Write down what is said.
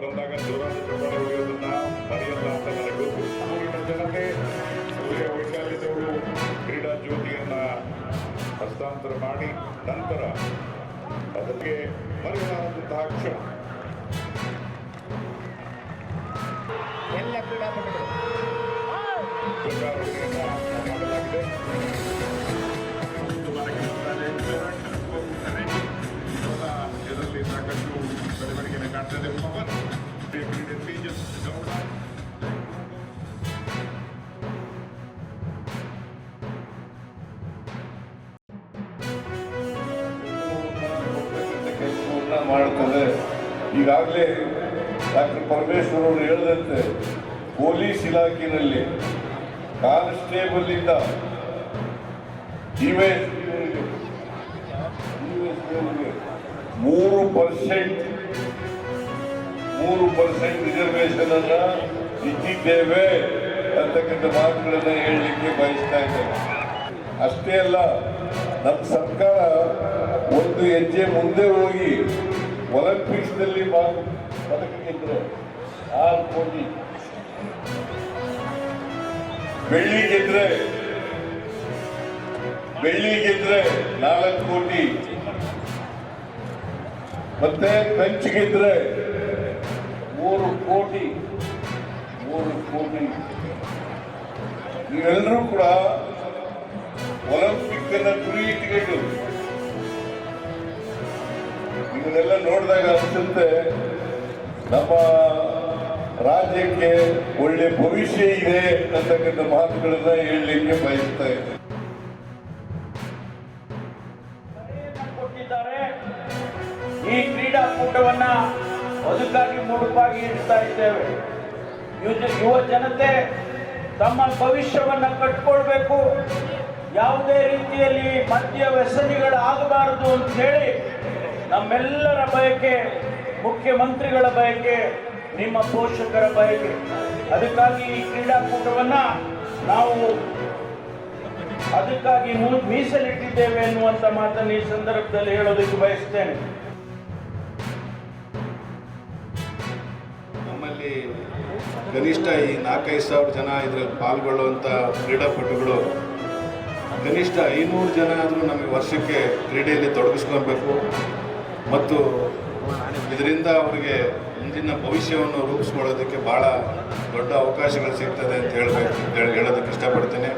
ಬಂದಾಗ ಜೋರಾದ ಚಪ್ಪಾಳೆ ಹೊಡೆಯೋದನ್ನ ಮರೆಯಲ್ಲ ಅಂತ ನನಗೆ ಗೊತ್ತು. ಊರಿನ ಜನತೆ ಸೂರ್ಯ ವೈಶಾಲ್ಯದವರು ಕ್ರೀಡಾ ಜ್ಯೋತಿಯನ್ನ ಹಸ್ತಾಂತರ ಮಾಡಿ ನಂತರ ಅದಕ್ಕೆ ಮರೆಯಲಾದಂತಹ ಕ್ಷಣ. ಎಲ್ಲ ಕ್ರೀಡಾಪಟುಗಳು ಮಾಡಲಾಗಿದೆ. ಇದರಲ್ಲಿ ಸಾಕಷ್ಟು ಬೆಳವಣಿಗೆ ಕಾಣ್ತದೆ. ಪವನ್ ಕೆಲಸವನ್ನ ಮಾಡುತ್ತದೆ. ಈಗಾಗಲೇ ಡಾಕ್ಟರ್ ಪರಮೇಶ್ವರ್ ಅವರು ಹೇಳಿದಂತೆ ಪೊಲೀಸ್ ಇಲಾಖೆಯಲ್ಲಿ ಕಾನ್ಸ್ಟೇಬಲ್ ಇಂದ ಡಿವೈಎಸ್ಪಿಯವರಿಗೆ 3% ರಿಸರ್ವೇಶನ್ ಅನ್ನ ಇಟ್ಟಿದ್ದೇವೆ ಅಂತಕ್ಕಂಥ ಮಾತುಗಳನ್ನ ಹೇಳಲಿಕ್ಕೆ ಬಯಸ್ತಾ ಇದ್ದೇವೆ. ಅಷ್ಟೇ ಅಲ್ಲ, ನಮ್ಮ ಸರ್ಕಾರ ಒಂದು ಹೆಜ್ಜೆ ಮುಂದೆ ಹೋಗಿ ಒಲಿಂಪಿಕ್ಸ್ ನಲ್ಲಿ ಪದಕ ಗೆದ್ರೆ 6 ಕೋಟಿ, ಬೆಳ್ಳಿ ಗೆದ್ರೆ 4 ಕೋಟಿ, ಮತ್ತೆ ಕಂಚು ಗೆದ್ರೆ 3 ಕೋಟಿ. ನೀವೆಲ್ಲರೂ ಕೂಡ ಒಲಿಂಪಿಕ್ ಅನ್ನ ಗುರಿ ಇಟ್ಕೊಂಡು ಇವನ್ನೆಲ್ಲ ನೋಡಿದಾಗ ಅನಿಸುತ್ತೆ ನಮ್ಮ ರಾಜ್ಯಕ್ಕೆ ಒಳ್ಳೆ ಭವಿಷ್ಯ ಇದೆ ಅಂತಕ್ಕಂಥ ಮಾತುಗಳನ್ನ ಹೇಳಲಿಕ್ಕೆ ಬಯಸ್ತಾ ಇದ್ದೇನೆ. ಈ ಕ್ರೀಡಾಕೂಟವನ್ನ ಅದಕ್ಕಾಗಿ ಮುಡುಪಾಗಿ ಇಡ್ತಾ ಇದ್ದೇವೆ. ಯುವ ಜನತೆ ತಮ್ಮ ಭವಿಷ್ಯವನ್ನ ಕಟ್ಕೊಳ್ಬೇಕು, ಯಾವುದೇ ರೀತಿಯಲ್ಲಿ ಮದ್ಯ ವ್ಯಸನಿಗಳಾಗಬಾರದು ಅಂತ ಹೇಳಿ ನಮ್ಮೆಲ್ಲರ ಬಯಕೆ, ಮುಖ್ಯಮಂತ್ರಿಗಳ ಬಯಕೆ, ನಿಮ್ಮ ಪೋಷಕರ ಬಯಕೆ. ಅದಕ್ಕಾಗಿ ಈ ಕ್ರೀಡಾಕೂಟವನ್ನ ನಾವು ಅದಕ್ಕಾಗಿ ಮೀಸಲಿಟ್ಟಿದ್ದೇವೆ ಎನ್ನುವಂತ ಮಾತನ್ನು ಈ ಸಂದರ್ಭದಲ್ಲಿ ಹೇಳೋದಕ್ಕೆ ಬಯಸ್ತೇನೆ. ನಮ್ಮಲ್ಲಿ ಕನಿಷ್ಠ ಈ 4-5 ಸಾವಿರ ಜನ ಇದರಲ್ಲಿ ಪಾಲ್ಗೊಳ್ಳುವಂಥ ಕ್ರೀಡಾಪಟುಗಳು ಕನಿಷ್ಠ 500 ಜನ ಆದರೂ ನಮಗೆ ವರ್ಷಕ್ಕೆ ಕ್ರೀಡೆಯಲ್ಲಿ ತೊಡಗಿಸ್ಕೊಳ್ಬೇಕು ಮತ್ತು ಇದರಿಂದ ಅವರಿಗೆ ಮುಂದಿನ ಭವಿಷ್ಯವನ್ನು ರೂಪಿಸ್ಕೊಳ್ಳೋದಕ್ಕೆ ಭಾಳ ದೊಡ್ಡ ಅವಕಾಶಗಳು ಸಿಗ್ತದೆ ಅಂತ ಹೇಳೋದಕ್ಕೆ ಇಷ್ಟಪಡ್ತೇನೆ.